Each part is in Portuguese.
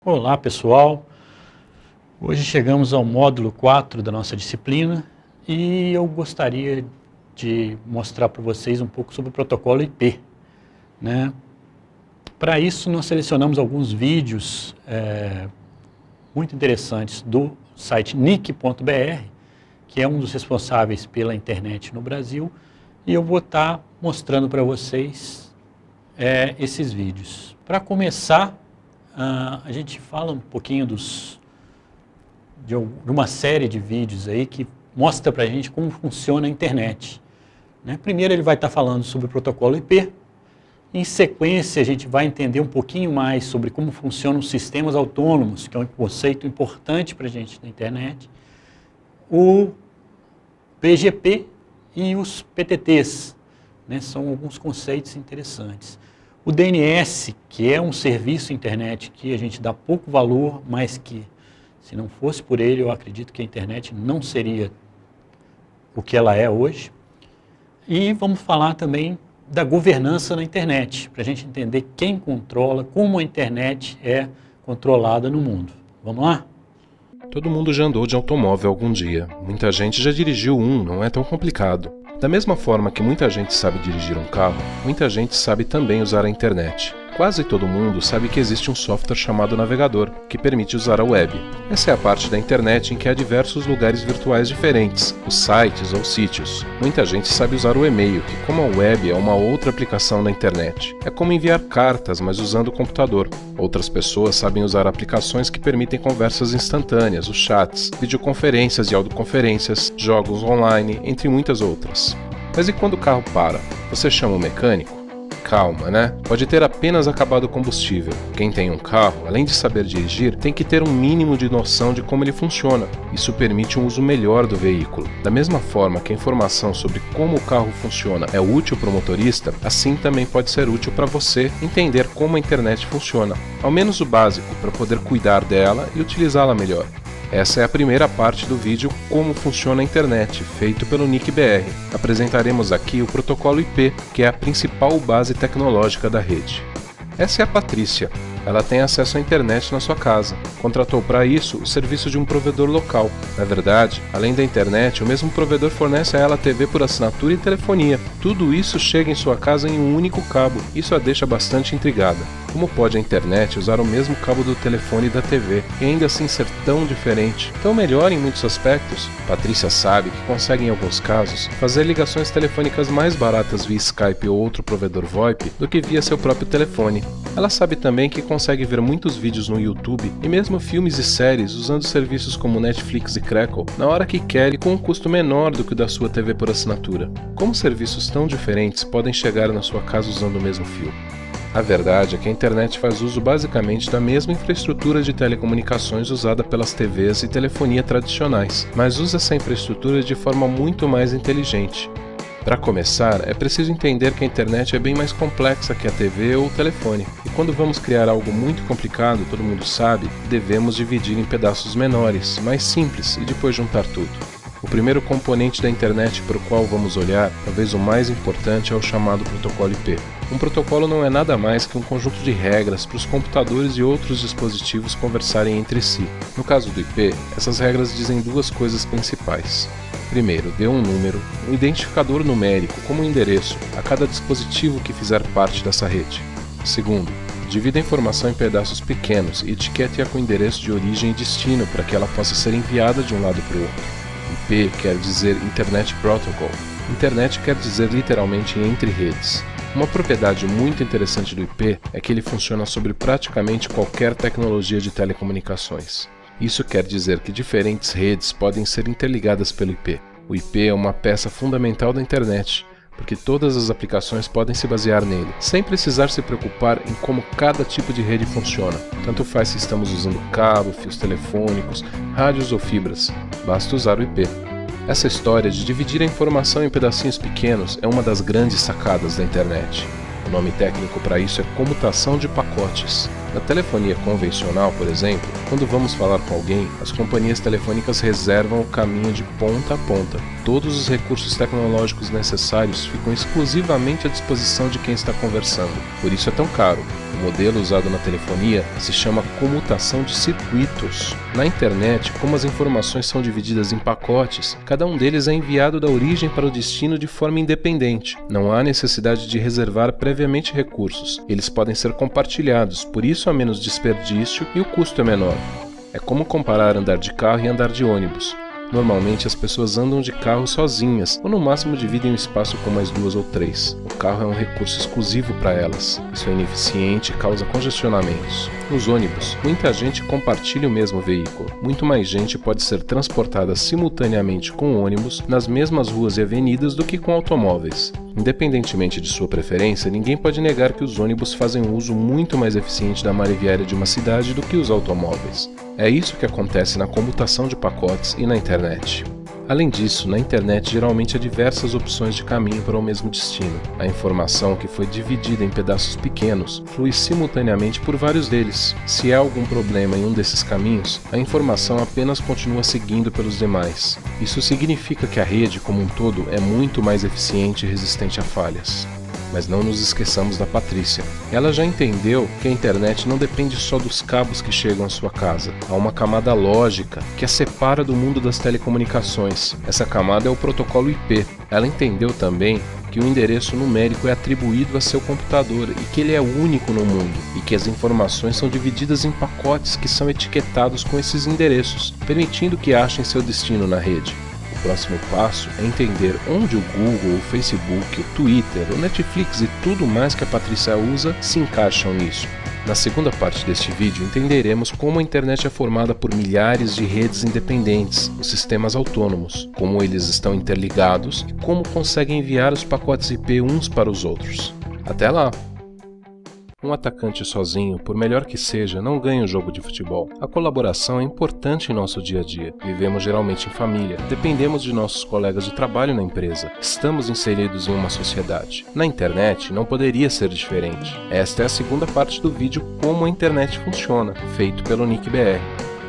Olá pessoal, hoje chegamos ao módulo 4 da nossa disciplina e eu gostaria de mostrar para vocês um pouco sobre o protocolo IP, né? Para isso nós selecionamos alguns vídeos muito interessantes do site nick.br, que é um dos responsáveis pela internet no Brasil, e eu vou estar mostrando para vocês esses vídeos. Para começar, a gente fala um pouquinho de uma série de vídeos aí que mostra para a gente como funciona a internet, né? Primeiro ele vai estar falando sobre o protocolo IP, em sequência a gente vai entender um pouquinho mais sobre como funcionam os sistemas autônomos, que é um conceito importante para a gente na internet, o BGP e os PTTs, né? São alguns conceitos interessantes. O DNS, que é um serviço internet que a gente dá pouco valor, mas que, se não fosse por ele, eu acredito que a internet não seria o que ela é hoje. E vamos falar também da governança na internet, para a gente entender quem controla, como a internet é controlada no mundo. Vamos lá? Todo mundo já andou de automóvel algum dia. Muita gente já dirigiu um, não é tão complicado. Da mesma forma que muita gente sabe dirigir um carro, muita gente sabe também usar a internet. Quase todo mundo sabe que existe um software chamado navegador, que permite usar a web. Essa é a parte da internet em que há diversos lugares virtuais diferentes, os sites ou sítios. Muita gente sabe usar o e-mail, que como a web é uma outra aplicação da internet. É como enviar cartas, mas usando o computador. Outras pessoas sabem usar aplicações que permitem conversas instantâneas, os chats, videoconferências e audioconferências, jogos online, entre muitas outras. Mas e quando o carro para? Você chama o mecânico? Calma, né? Pode ter apenas acabado o combustível. Quem tem um carro, além de saber dirigir, tem que ter um mínimo de noção de como ele funciona. Isso permite um uso melhor do veículo. Da mesma forma que a informação sobre como o carro funciona é útil para o motorista, assim também pode ser útil para você entender como a internet funciona. Ao menos o básico, para poder cuidar dela e utilizá-la melhor. Essa é a primeira parte do vídeo Como Funciona a Internet, feito pelo NickBR. Apresentaremos aqui o protocolo IP, que é a principal base tecnológica da rede. Essa é a Patrícia. Ela tem acesso à internet na sua casa. Contratou para isso o serviço de um provedor local. Na verdade, além da internet, o mesmo provedor fornece a ela TV por assinatura e telefonia. Tudo isso chega em sua casa em um único cabo. Isso a deixa bastante intrigada. Como pode a internet usar o mesmo cabo do telefone e da TV, e ainda assim ser tão diferente, tão melhor em muitos aspectos? Patrícia sabe que consegue, em alguns casos, fazer ligações telefônicas mais baratas via Skype ou outro provedor VoIP do que via seu próprio telefone. Ela sabe também que consegue ver muitos vídeos no YouTube e mesmo filmes e séries usando serviços como Netflix e Crackle na hora que quer e com um custo menor do que o da sua TV por assinatura. Como serviços tão diferentes podem chegar na sua casa usando o mesmo fio? A verdade é que a internet faz uso basicamente da mesma infraestrutura de telecomunicações usada pelas TVs e telefonia tradicionais, mas usa essa infraestrutura de forma muito mais inteligente. Para começar, é preciso entender que a internet é bem mais complexa que a TV ou o telefone, e quando vamos criar algo muito complicado, todo mundo sabe, devemos dividir em pedaços menores, mais simples, e depois juntar tudo. O primeiro componente da internet para o qual vamos olhar, talvez o mais importante, é o chamado protocolo IP. Um protocolo não é nada mais que um conjunto de regras para os computadores e outros dispositivos conversarem entre si. No caso do IP, essas regras dizem duas coisas principais. Primeiro, dê um número, um identificador numérico, como um endereço, a cada dispositivo que fizer parte dessa rede. Segundo, divida a informação em pedaços pequenos e etiquete-a com endereço de origem e destino para que ela possa ser enviada de um lado para o outro. IP quer dizer Internet Protocol. Internet quer dizer literalmente entre redes. Uma propriedade muito interessante do IP é que ele funciona sobre praticamente qualquer tecnologia de telecomunicações. Isso quer dizer que diferentes redes podem ser interligadas pelo IP. O IP é uma peça fundamental da internet, porque todas as aplicações podem se basear nele, sem precisar se preocupar em como cada tipo de rede funciona. Tanto faz se estamos usando cabo, fios telefônicos, rádios ou fibras, basta usar o IP. Essa história de dividir a informação em pedacinhos pequenos é uma das grandes sacadas da internet. O nome técnico para isso é comutação de pacotes. Na telefonia convencional, por exemplo, quando vamos falar com alguém, as companhias telefônicas reservam o caminho de ponta a ponta. todos os recursos tecnológicos necessários ficam exclusivamente à disposição de quem está conversando. Por isso é tão caro. O modelo usado na telefonia se chama comutação de circuitos. Na internet, como as informações são divididas em pacotes, cada um deles é enviado da origem para o destino de forma independente. Não há necessidade de reservar previamente recursos. Eles podem ser compartilhados, por isso há menos desperdício e o custo é menor. É como comparar andar de carro e andar de ônibus. Normalmente as pessoas andam de carro sozinhas, ou no máximo dividem o espaço com mais 2 ou 3. O carro é um recurso exclusivo para elas. Isso é ineficiente e causa congestionamentos. Nos ônibus, muita gente compartilha o mesmo veículo. Muito mais gente pode ser transportada simultaneamente com o ônibus nas mesmas ruas e avenidas do que com automóveis. Independentemente de sua preferência, ninguém pode negar que os ônibus fazem um uso muito mais eficiente da malha viária de uma cidade do que os automóveis. É isso que acontece na comutação de pacotes e na internet. Além disso, na internet geralmente há diversas opções de caminho para o mesmo destino. A informação, que foi dividida em pedaços pequenos, flui simultaneamente por vários deles. Se há algum problema em um desses caminhos, a informação apenas continua seguindo pelos demais. Isso significa que a rede, como um todo, é muito mais eficiente e resistente a falhas. Mas não nos esqueçamos da Patrícia. Ela já entendeu que a internet não depende só dos cabos que chegam à sua casa. Há uma camada lógica que a separa do mundo das telecomunicações. Essa camada é o protocolo IP. Ela entendeu também que o endereço numérico é atribuído a seu computador e que ele é único no mundo, e que as informações são divididas em pacotes que são etiquetados com esses endereços, permitindo que achem seu destino na rede. O próximo passo é entender onde o Google, o Facebook, o Twitter, o Netflix e tudo mais que a Patrícia usa se encaixam nisso. Na segunda parte deste vídeo entenderemos como a internet é formada por milhares de redes independentes, os sistemas autônomos, como eles estão interligados e como conseguem enviar os pacotes IP uns para os outros. Até lá! Um atacante sozinho, por melhor que seja, não ganha o jogo de futebol. A colaboração é importante em nosso dia a dia. Vivemos geralmente em família, dependemos de nossos colegas de trabalho na empresa, estamos inseridos em uma sociedade. Na internet não poderia ser diferente. Esta é a segunda parte do vídeo Como a Internet Funciona, feito pelo NickBR.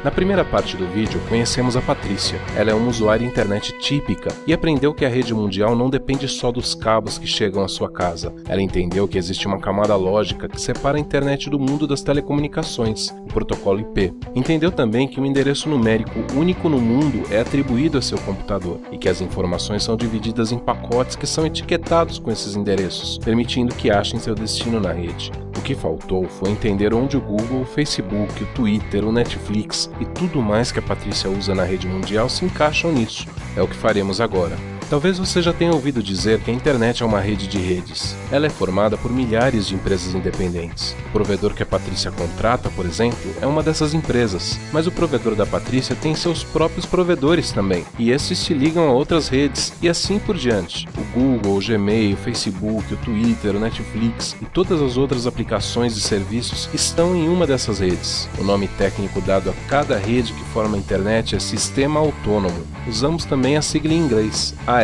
Na primeira parte do vídeo, conhecemos a Patrícia. Ela é uma usuária internet típica e aprendeu que a rede mundial não depende só dos cabos que chegam à sua casa. Ela entendeu que existe uma camada lógica que separa a internet do mundo das telecomunicações, o protocolo IP. Entendeu também que o endereço numérico único no mundo é atribuído a seu computador e que as informações são divididas em pacotes que são etiquetados com esses endereços, permitindo que achem seu destino na rede. O que faltou foi entender onde o Google, o Facebook, o Twitter, o Netflix e tudo mais que a Patrícia usa na rede mundial se encaixam nisso. É o que faremos agora. Talvez você já tenha ouvido dizer que a internet é uma rede de redes. Ela é formada por milhares de empresas independentes. O provedor que a Patrícia contrata, por exemplo, é uma dessas empresas, mas o provedor da Patrícia tem seus próprios provedores também, e esses se ligam a outras redes, e assim por diante. O Google, o Gmail, o Facebook, o Twitter, o Netflix e todas as outras aplicações e serviços estão em uma dessas redes. O nome técnico dado a cada rede que forma a internet é Sistema Autônomo. Usamos também a sigla em inglês, AS.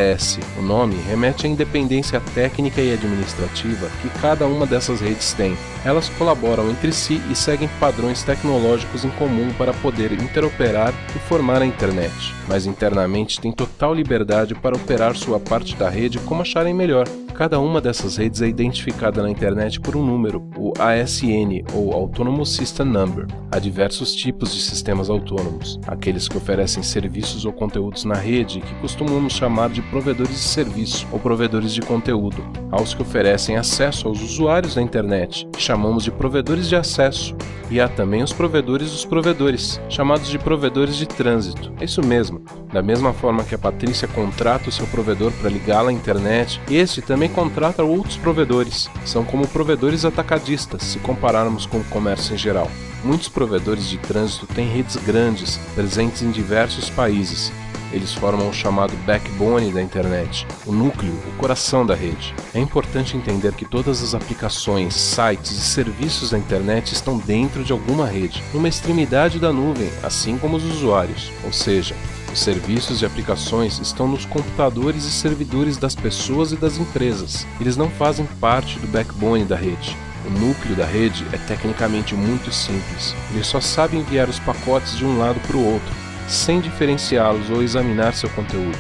O nome remete à independência técnica e administrativa que cada uma dessas redes tem. Elas colaboram entre si e seguem padrões tecnológicos em comum para poder interoperar e formar a internet, mas internamente têm total liberdade para operar sua parte da rede como acharem melhor. Cada uma dessas redes é identificada na internet por um número, o ASN, ou Autonomous System Number. Há diversos tipos de sistemas autônomos, aqueles que oferecem serviços ou conteúdos na rede, que costumamos chamar de provedores de serviço ou provedores de conteúdo, aos que oferecem acesso aos usuários da internet, que chamamos de provedores de acesso. E há também os provedores dos provedores, chamados de provedores de trânsito. É isso mesmo. Da mesma forma que a Patrícia contrata o seu provedor para ligá-la à internet, este também contrata outros provedores. São como provedores atacadistas, se compararmos com o comércio em geral. Muitos provedores de trânsito têm redes grandes, presentes em diversos países. Eles formam o chamado backbone da internet, o núcleo, o coração da rede. É importante entender que todas as aplicações, sites e serviços da internet estão dentro de alguma rede, numa extremidade da nuvem, assim como os usuários. Ou seja, os serviços e aplicações estão nos computadores e servidores das pessoas e das empresas. Eles não fazem parte do backbone da rede. O núcleo da rede é tecnicamente muito simples. Ele só sabe enviar os pacotes de um lado para o outro, sem diferenciá-los ou examinar seu conteúdo.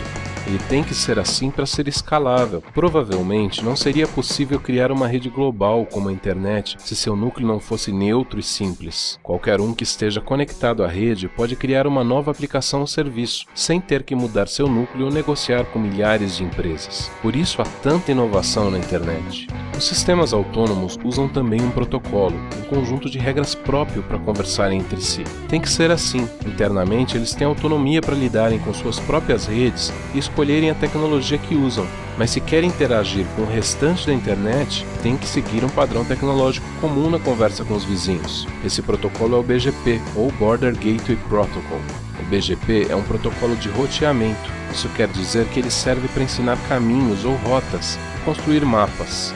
Ele tem que ser assim para ser escalável. Provavelmente não seria possível criar uma rede global como a internet se seu núcleo não fosse neutro e simples. Qualquer um que esteja conectado à rede pode criar uma nova aplicação ou serviço, sem ter que mudar seu núcleo ou negociar com milhares de empresas. Por isso há tanta inovação na internet. Os sistemas autônomos usam também um protocolo, um conjunto de regras próprio para conversarem entre si. Tem que ser assim. Internamente, eles têm autonomia para lidarem com suas próprias redes e escolherem a tecnologia que usam. Mas se querem interagir com o restante da internet, tem que seguir um padrão tecnológico comum na conversa com os vizinhos. Esse protocolo é o BGP, ou Border Gateway Protocol. O BGP é um protocolo de roteamento. Isso quer dizer que ele serve para ensinar caminhos ou rotas e construir mapas.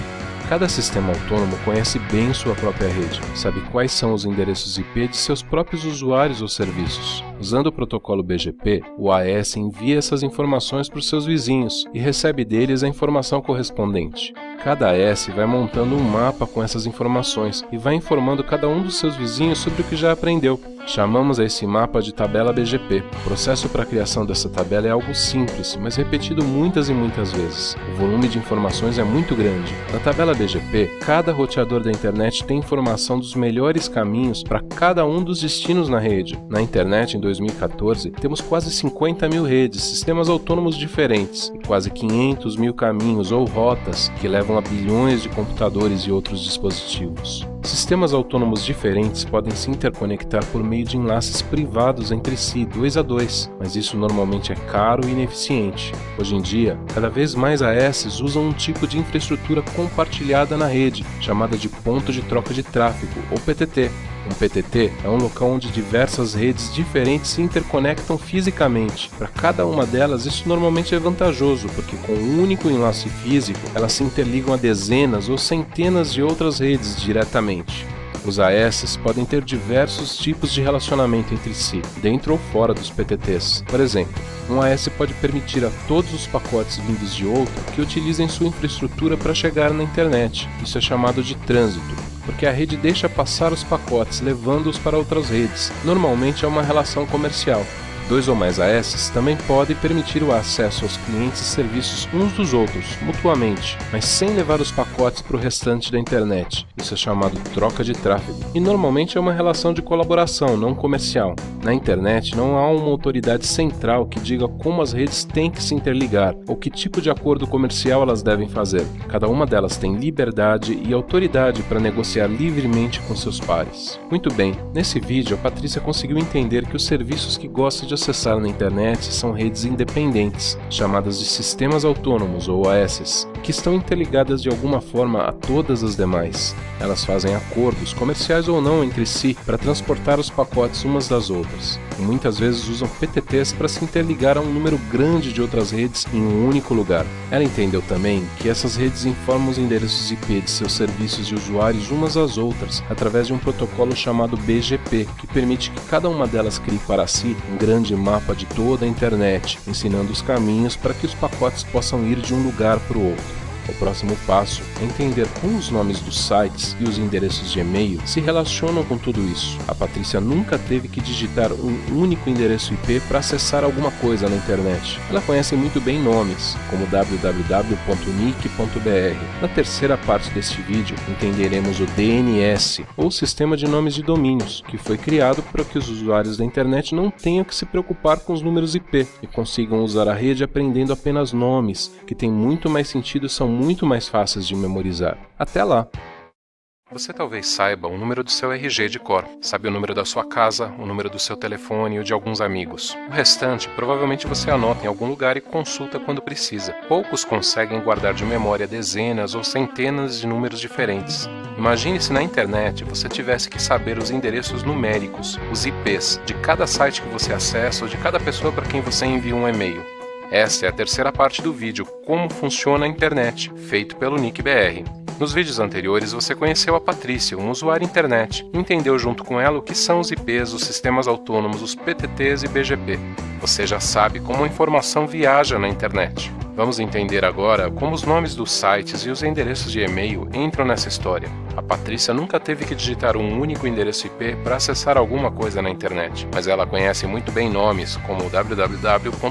Cada sistema autônomo conhece bem sua própria rede, sabe quais são os endereços IP de seus próprios usuários ou serviços. Usando o protocolo BGP, o AS envia essas informações para os seus vizinhos e recebe deles a informação correspondente. Cada AS vai montando um mapa com essas informações e vai informando cada um dos seus vizinhos sobre o que já aprendeu. Chamamos a esse mapa de tabela BGP. O processo para a criação dessa tabela é algo simples, mas repetido muitas e muitas vezes. O volume de informações é muito grande. Na tabela BGP, cada roteador da internet tem informação dos melhores caminhos para cada um dos destinos na rede. Na internet, em 2014, temos quase 50 mil redes, sistemas autônomos diferentes, e quase 500 mil caminhos ou rotas que levam a bilhões de computadores e outros dispositivos. Sistemas autônomos diferentes podem se interconectar por meio de enlaces privados entre si, 2 a 2, mas isso normalmente é caro e ineficiente. Hoje em dia, cada vez mais AS usam um tipo de infraestrutura compartilhada na rede, chamada de ponto de troca de tráfego, ou PTT. Um PTT é um local onde diversas redes diferentes se interconectam fisicamente. Para cada uma delas, isso normalmente é vantajoso, porque com um único enlace físico, elas se interligam a dezenas ou centenas de outras redes diretamente. Os AS podem ter diversos tipos de relacionamento entre si, dentro ou fora dos PTTs. Por exemplo, um AS pode permitir a todos os pacotes vindos de outro que utilizem sua infraestrutura para chegar na internet. Isso é chamado de trânsito, porque a rede deixa passar os pacotes, levando-os para outras redes. Normalmente é uma relação comercial. 2 ou mais AS também podem permitir o acesso aos clientes e serviços uns dos outros, mutuamente, mas sem levar os pacotes para o restante da internet. Isso é chamado troca de tráfego. E normalmente é uma relação de colaboração, não comercial. Na internet não há uma autoridade central que diga como as redes têm que se interligar, ou que tipo de acordo comercial elas devem fazer. Cada uma delas tem liberdade e autoridade para negociar livremente com seus pares. Muito bem, nesse vídeo a Patrícia conseguiu entender que os serviços que gosta de acessar na internet são redes independentes, chamadas de sistemas autônomos ou AS, que estão interligadas de alguma forma a todas as demais. Elas fazem acordos, comerciais ou não, entre si para transportar os pacotes umas das outras. E muitas vezes usam PTTs para se interligar a um número grande de outras redes em um único lugar. Ela entendeu também que essas redes informam os endereços IP de seus serviços e usuários umas às outras através de um protocolo chamado BGP, que permite que cada uma delas crie para si um grande mapa de toda a internet, ensinando os caminhos para que os pacotes possam ir de um lugar para o outro. O próximo passo é entender como os nomes dos sites e os endereços de e-mail se relacionam com tudo isso. A Patrícia nunca teve que digitar um único endereço IP para acessar alguma coisa na internet. Ela conhece muito bem nomes, como www.nic.br. Na terceira parte deste vídeo, entenderemos o DNS, ou Sistema de Nomes de Domínios, que foi criado para que os usuários da internet não tenham que se preocupar com os números IP e consigam usar a rede aprendendo apenas nomes, que têm muito mais sentido e são muito mais fáceis de memorizar. Até lá! Você talvez saiba o número do seu RG de cor, sabe o número da sua casa, o número do seu telefone e o de alguns amigos. O restante provavelmente você anota em algum lugar e consulta quando precisa. Poucos conseguem guardar de memória dezenas ou centenas de números diferentes. Imagine se na internet você tivesse que saber os endereços numéricos, os IPs, de cada site que você acessa ou de cada pessoa para quem você envia um e-mail. Essa é a terceira parte do vídeo Como Funciona a Internet, feito pelo NIC.br. Nos vídeos anteriores você conheceu a Patrícia, um usuário internet, e entendeu junto com ela o que são os IPs, os sistemas autônomos, os PTTs e BGP. Você já sabe como a informação viaja na internet. Vamos entender agora como os nomes dos sites e os endereços de e-mail entram nessa história. A Patrícia nunca teve que digitar um único endereço IP para acessar alguma coisa na internet, mas ela conhece muito bem nomes como www.nic.br.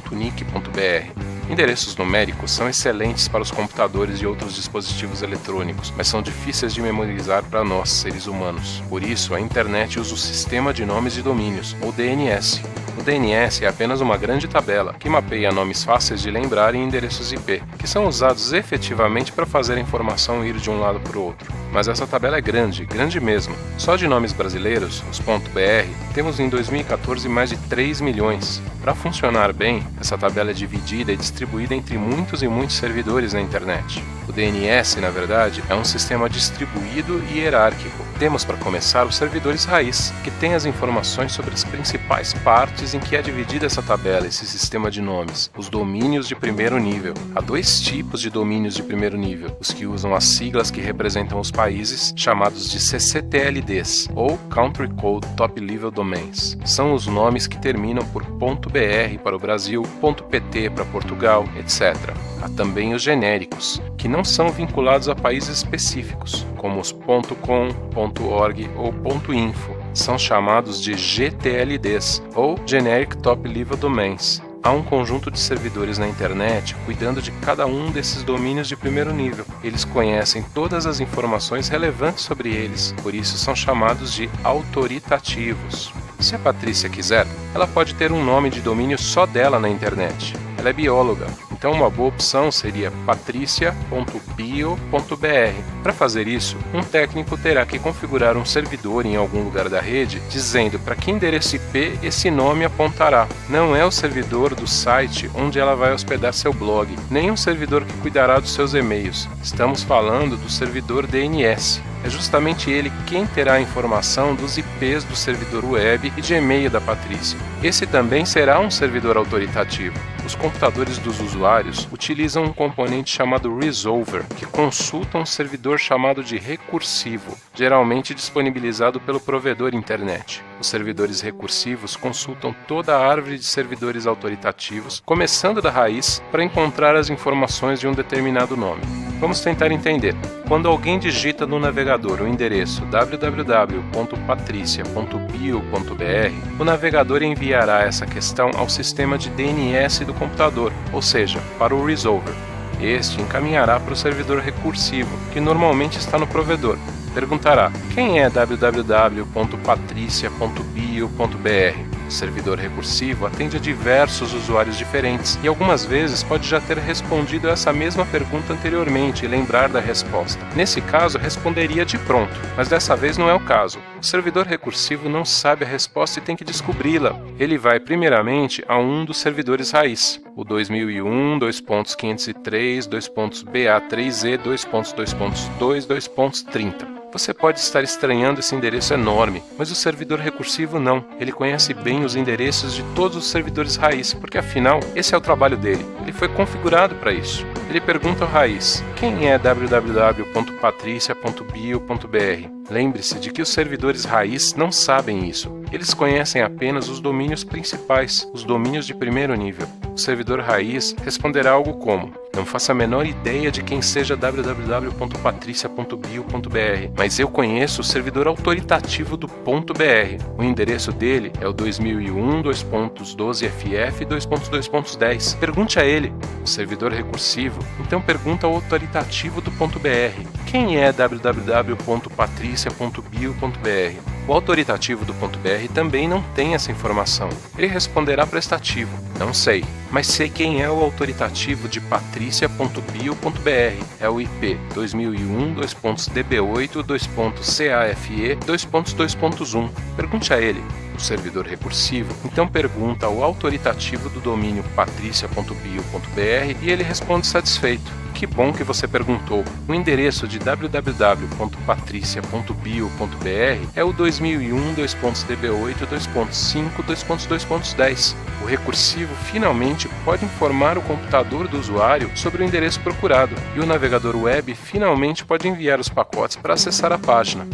Endereços numéricos são excelentes para os computadores e outros dispositivos eletrônicos, mas são difíceis de memorizar para nós, seres humanos. Por isso, a internet usa o Sistema de Nomes de Domínios, ou DNS. O DNS é apenas uma grande tabela que mapeia nomes fáceis de lembrar e endereços IP, que são usados efetivamente para fazer a informação ir de um lado para o outro. Mas essa tabela é grande, grande mesmo. Só de nomes brasileiros, os .br, temos em 2014 mais de 3 milhões. Para funcionar bem, essa tabela é dividida e distribuída entre muitos e muitos servidores na internet. O DNS, na verdade, é um sistema distribuído e hierárquico. Temos para começar os servidores raiz, que têm as informações sobre as principais partes em que é dividida essa tabela, esse sistema de nomes, os domínios de primeiro nível. Há dois tipos de domínios de primeiro nível, os que usam as siglas que representam os países, chamados de CCTLDs, ou Country Code Top Level Domains. São os nomes que terminam por .br para o Brasil, .pt para Portugal, etc. Há também os genéricos, que não são vinculados a países específicos, como os .com, .org ou .info. São chamados de GTLDs, ou Generic Top Level Domains. Há um conjunto de servidores na internet cuidando de cada um desses domínios de primeiro nível. Eles conhecem todas as informações relevantes sobre eles, por isso são chamados de autoritativos. Se a Patrícia quiser, ela pode ter um nome de domínio só dela na internet. Ela é bióloga, então uma boa opção seria patricia.bio.br. Para fazer isso, um técnico terá que configurar um servidor em algum lugar da rede, dizendo para que endereço IP esse nome apontará. Não é o servidor do site onde ela vai hospedar seu blog, nem um servidor que cuidará dos seus e-mails. Estamos falando do servidor DNS. É justamente ele quem terá a informação dos IPs do servidor web e de e-mail da Patrícia. Esse também será um servidor autoritativo. Os computadores dos usuários utilizam um componente chamado Resolver, que consulta um servidor chamado de recursivo, geralmente disponibilizado pelo provedor internet. Os servidores recursivos consultam toda a árvore de servidores autoritativos, começando da raiz, para encontrar as informações de um determinado nome. Vamos tentar entender. Quando alguém digita no navegador o endereço www.patricia.bio.br, o navegador enviará essa questão ao sistema de DNS do computador, ou seja, para o Resolver. Este encaminhará para o servidor recursivo, que normalmente está no provedor. Perguntará: quem é www.patricia.bio.br? O servidor recursivo atende a diversos usuários diferentes e algumas vezes pode já ter respondido a essa mesma pergunta anteriormente e lembrar da resposta. Nesse caso, responderia de pronto, mas dessa vez não é o caso. O servidor recursivo não sabe a resposta e tem que descobri-la. Ele vai primeiramente a um dos servidores raiz, o 2001.503.2.ba3e.2.2.2.30. Você pode estar estranhando esse endereço enorme, mas o servidor recursivo não. Ele conhece bem os endereços de todos os servidores raiz, porque afinal, esse é o trabalho dele. Ele foi configurado para isso. Ele pergunta ao raiz: quem é www.patricia.bio.br? Lembre-se de que os servidores raiz não sabem isso. Eles conhecem apenas os domínios principais, os domínios de primeiro nível. O servidor raiz responderá algo como: não faço a menor ideia de quem seja www.patricia.bio.br, mas eu conheço o servidor autoritativo do .br. O endereço dele é o 2001.2.12ff.2.2.10. Pergunte a ele. O servidor recursivo então pergunta ao autoritativo do .br: quem é www.patricia.bio.br? O autoritativo do .br também não tem essa informação. Ele responderá prestativo: não sei, mas sei quem é o autoritativo de patricia.bio.br. É o IP 2001.2.db8.cafe2.2.1. Pergunte a ele. O servidor recursivo então pergunta ao autoritativo do domínio patricia.bio.br e ele responde satisfeito. Que bom que você perguntou. O endereço de www.patricia.bio.br é o 2001.2.db8.2.5.2.2.10. O recursivo finalmente pode informar o computador do usuário sobre o endereço procurado e o navegador web finalmente pode enviar os pacotes para acessar a página.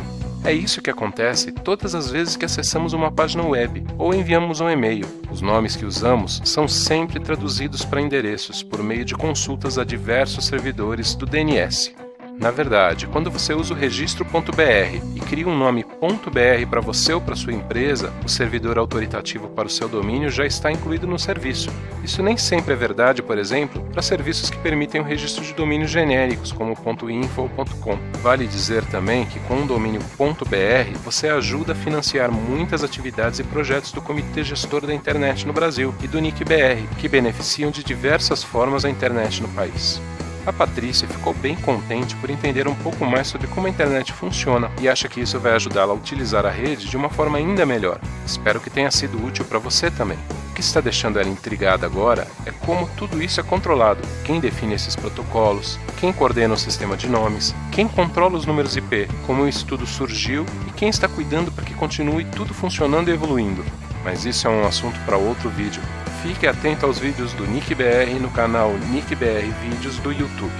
É isso que acontece todas as vezes que acessamos uma página web ou enviamos um e-mail. Os nomes que usamos são sempre traduzidos para endereços por meio de consultas a diversos servidores do DNS. Na verdade, quando você usa o registro.br e cria um nome .br para você ou para sua empresa, o servidor autoritativo para o seu domínio já está incluído no serviço. Isso nem sempre é verdade, por exemplo, para serviços que permitem o registro de domínios genéricos, como .info ou .com. Vale dizer também que com o domínio .br você ajuda a financiar muitas atividades e projetos do Comitê Gestor da Internet no Brasil e do NIC-BR, que beneficiam de diversas formas a internet no país. A Patrícia ficou bem contente por entender um pouco mais sobre como a internet funciona e acha que isso vai ajudá-la a utilizar a rede de uma forma ainda melhor. Espero que tenha sido útil para você também. O que está deixando ela intrigada agora é como tudo isso é controlado, quem define esses protocolos, quem coordena o sistema de nomes, quem controla os números IP, como isso tudo surgiu e quem está cuidando para que continue tudo funcionando e evoluindo. Mas isso é um assunto para outro vídeo. Fique atento aos vídeos do NIC-BR no canal NIC-BR Vídeos do YouTube.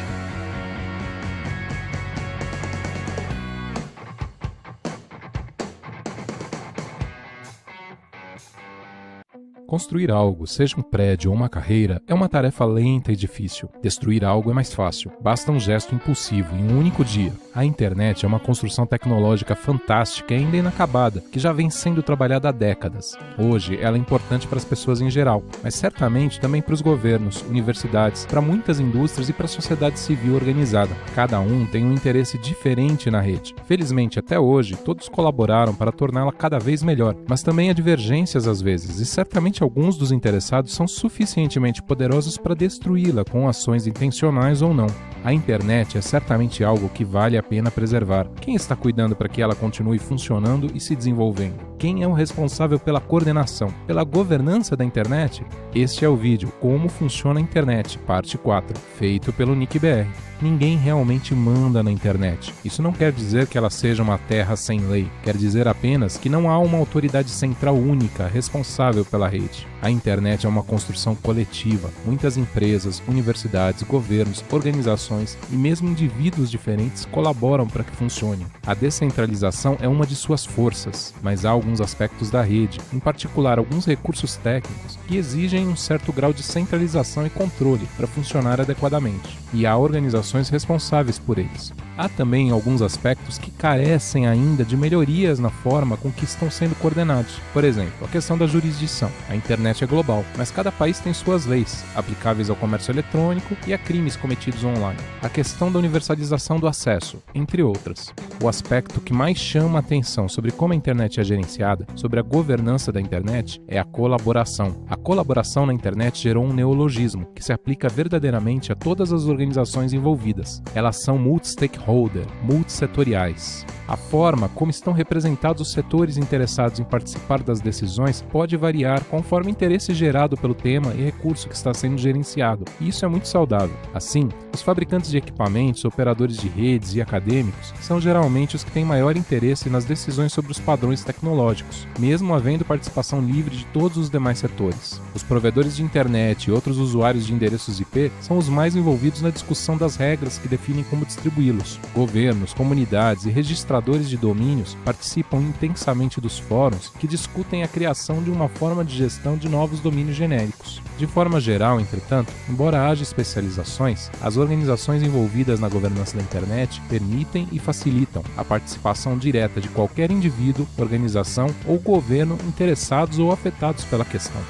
Construir algo, seja um prédio ou uma carreira, é uma tarefa lenta e difícil. Destruir algo é mais fácil. Basta um gesto impulsivo em um único dia. A internet é uma construção tecnológica fantástica e ainda inacabada, que já vem sendo trabalhada há décadas. Hoje, ela é importante para as pessoas em geral, mas certamente também para os governos, universidades, para muitas indústrias e para a sociedade civil organizada. Cada um tem um interesse diferente na rede. Felizmente, até hoje, todos colaboraram para torná-la cada vez melhor, mas também há divergências às vezes, e certamente alguns dos interessados são suficientemente poderosos para destruí-la com ações intencionais ou não. A internet é certamente algo que vale a pena preservar. Quem está cuidando para que ela continue funcionando e se desenvolvendo? Quem é o responsável pela coordenação, pela governança da internet? Este é o vídeo Como Funciona a Internet, parte 4, feito pelo NIC-BR. Ninguém realmente manda na internet. Isso não quer dizer que ela seja uma terra sem lei. Quer dizer apenas que não há uma autoridade central única responsável pela rede. A internet é uma construção coletiva. Muitas empresas, universidades, governos, organizações e mesmo indivíduos diferentes colaboram para que funcione. A descentralização é uma de suas forças, mas há alguns aspectos da rede, em particular alguns recursos técnicos, que exigem um certo grau de centralização e controle para funcionar adequadamente. E há organizações responsáveis por eles. Há também alguns aspectos que carecem ainda de melhorias na forma com que estão sendo coordenados. Por exemplo, a questão da jurisdição. A internet é global, mas cada país tem suas leis, aplicáveis ao comércio eletrônico e a crimes cometidos online. A questão da universalização do acesso, entre outras. O aspecto que mais chama a atenção sobre como a internet é gerenciada, sobre a governança da internet, é a colaboração. A colaboração na internet gerou um neologismo, que se aplica verdadeiramente a todas as organizações envolvidas. Elas são multi-stakeholder, multissetoriais. A forma como estão representados os setores interessados em participar das decisões pode variar conforme o interesse gerado pelo tema e recurso que está sendo gerenciado, e isso é muito saudável. Assim, os fabricantes de equipamentos, operadores de redes e acadêmicos são geralmente os que têm maior interesse nas decisões sobre os padrões tecnológicos, mesmo havendo participação livre de todos os demais setores. Os provedores de internet e outros usuários de endereços IP são os mais envolvidos na discussão das regras que definem como distribuí-los. Governos, comunidades e registradores de domínios participam intensamente dos fóruns que discutem a criação de uma forma de gestão de novos domínios genéricos. De forma geral, entretanto, embora haja especializações, as organizações envolvidas na governança da internet permitem e facilitam a participação direta de qualquer indivíduo, organização ou governo interessados ou afetados pela questão.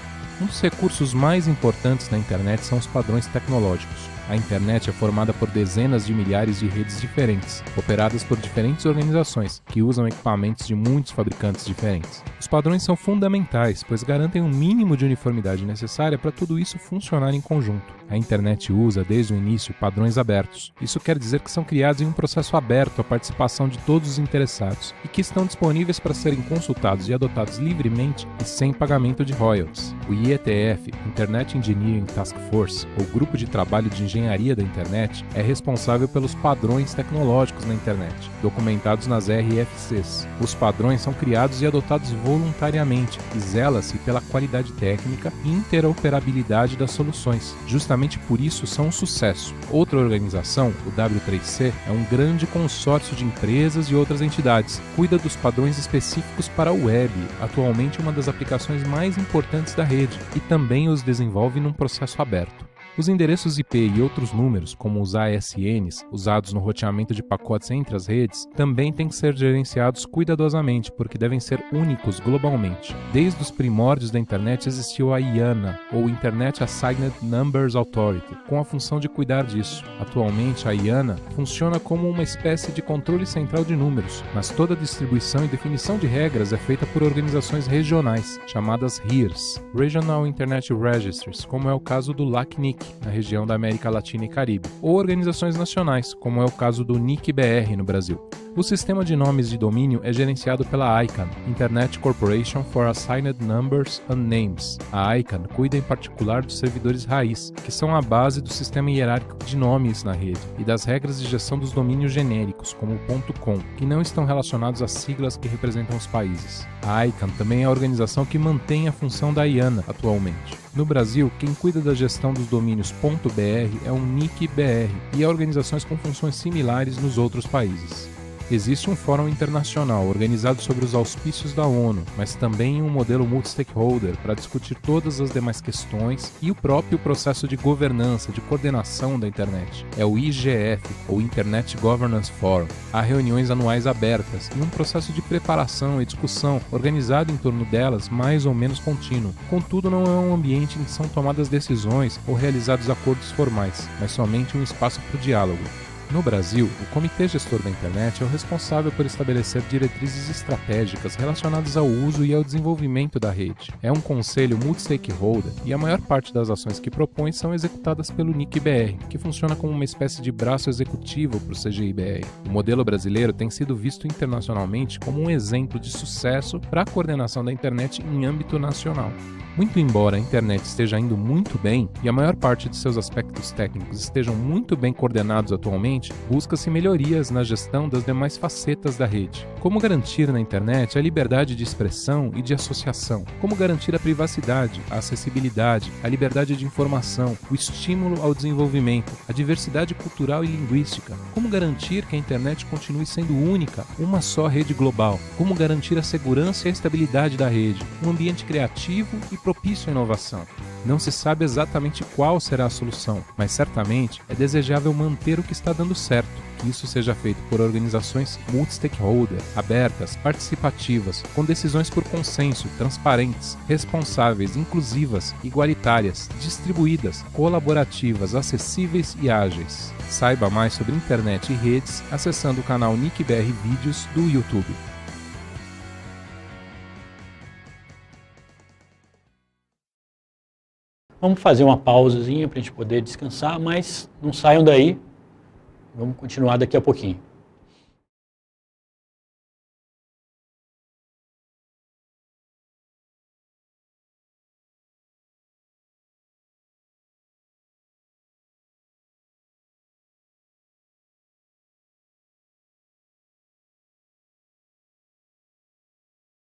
Um dos recursos mais importantes na internet são os padrões tecnológicos. A internet é formada por dezenas de milhares de redes diferentes, operadas por diferentes organizações, que usam equipamentos de muitos fabricantes diferentes. Os padrões são fundamentais, pois garantem um mínimo de uniformidade necessária para tudo isso funcionar em conjunto. A internet usa, desde o início, padrões abertos. Isso quer dizer que são criados em um processo aberto à participação de todos os interessados, e que estão disponíveis para serem consultados e adotados livremente e sem pagamento de royalties. O IETF, Internet Engineering Task Force, ou Grupo de Trabalho de Engenharia da Internet, é responsável pelos padrões tecnológicos na internet, documentados nas RFCs. Os padrões são criados e adotados voluntariamente e zela-se pela qualidade técnica e interoperabilidade das soluções. Justamente por isso são um sucesso. Outra organização, o W3C, é um grande consórcio de empresas e outras entidades. Cuida dos padrões específicos para a web, atualmente uma das aplicações mais importantes da rede, e também os desenvolve num processo aberto. Os endereços IP e outros números, como os ASNs, usados no roteamento de pacotes entre as redes, também têm que ser gerenciados cuidadosamente, porque devem ser únicos globalmente. Desde os primórdios da internet existiu a IANA, ou Internet Assigned Numbers Authority, com a função de cuidar disso. Atualmente, a IANA funciona como uma espécie de controle central de números, mas toda a distribuição e definição de regras é feita por organizações regionais, chamadas RIRs, Regional Internet Registries, como é o caso do LACNIC, na região da América Latina e Caribe, ou organizações nacionais, como é o caso do NIC-BR no Brasil. O sistema de nomes de domínio é gerenciado pela ICANN, Internet Corporation for Assigned Numbers and Names. A ICANN cuida em particular dos servidores raiz, que são a base do sistema hierárquico de nomes na rede, e das regras de gestão dos domínios genéricos, como o .com, que não estão relacionados às siglas que representam os países. A ICANN também é a organização que mantém a função da IANA atualmente. No Brasil, quem cuida da gestão dos domínios .br é o NIC-BR e há organizações com funções similares nos outros países. Existe um fórum internacional organizado sob os auspícios da ONU, mas também um modelo multi-stakeholder para discutir todas as demais questões e o próprio processo de governança, de coordenação da internet. É o IGF, ou Internet Governance Forum. Há reuniões anuais abertas e um processo de preparação e discussão organizado em torno delas mais ou menos contínuo. Contudo, não é um ambiente em que são tomadas decisões ou realizados acordos formais, mas somente um espaço para o diálogo. No Brasil, o Comitê Gestor da Internet é o responsável por estabelecer diretrizes estratégicas relacionadas ao uso e ao desenvolvimento da rede. É um conselho multi-stakeholder e a maior parte das ações que propõe são executadas pelo NIC-BR, que funciona como uma espécie de braço executivo para o CGI-BR. O modelo brasileiro tem sido visto internacionalmente como um exemplo de sucesso para a coordenação da internet em âmbito nacional. Muito embora a internet esteja indo muito bem e a maior parte de seus aspectos técnicos estejam muito bem coordenados atualmente, busca-se melhorias na gestão das demais facetas da rede. Como garantir na internet a liberdade de expressão e de associação? Como garantir a privacidade, a acessibilidade, a liberdade de informação, o estímulo ao desenvolvimento, a diversidade cultural e linguística? Como garantir que a internet continue sendo única, uma só rede global? Como garantir a segurança e a estabilidade da rede, um ambiente criativo e propício à inovação? Não se sabe exatamente qual será a solução, mas certamente é desejável manter o que está dando certo, que isso seja feito por organizações multi-stakeholder, abertas, participativas, com decisões por consenso, transparentes, responsáveis, inclusivas, igualitárias, distribuídas, colaborativas, acessíveis e ágeis. Saiba mais sobre internet e redes acessando o canal NIC-BR Vídeos do YouTube. Vamos fazer uma pausazinha para a gente poder descansar, mas não saiam daí. Vamos continuar daqui a pouquinho.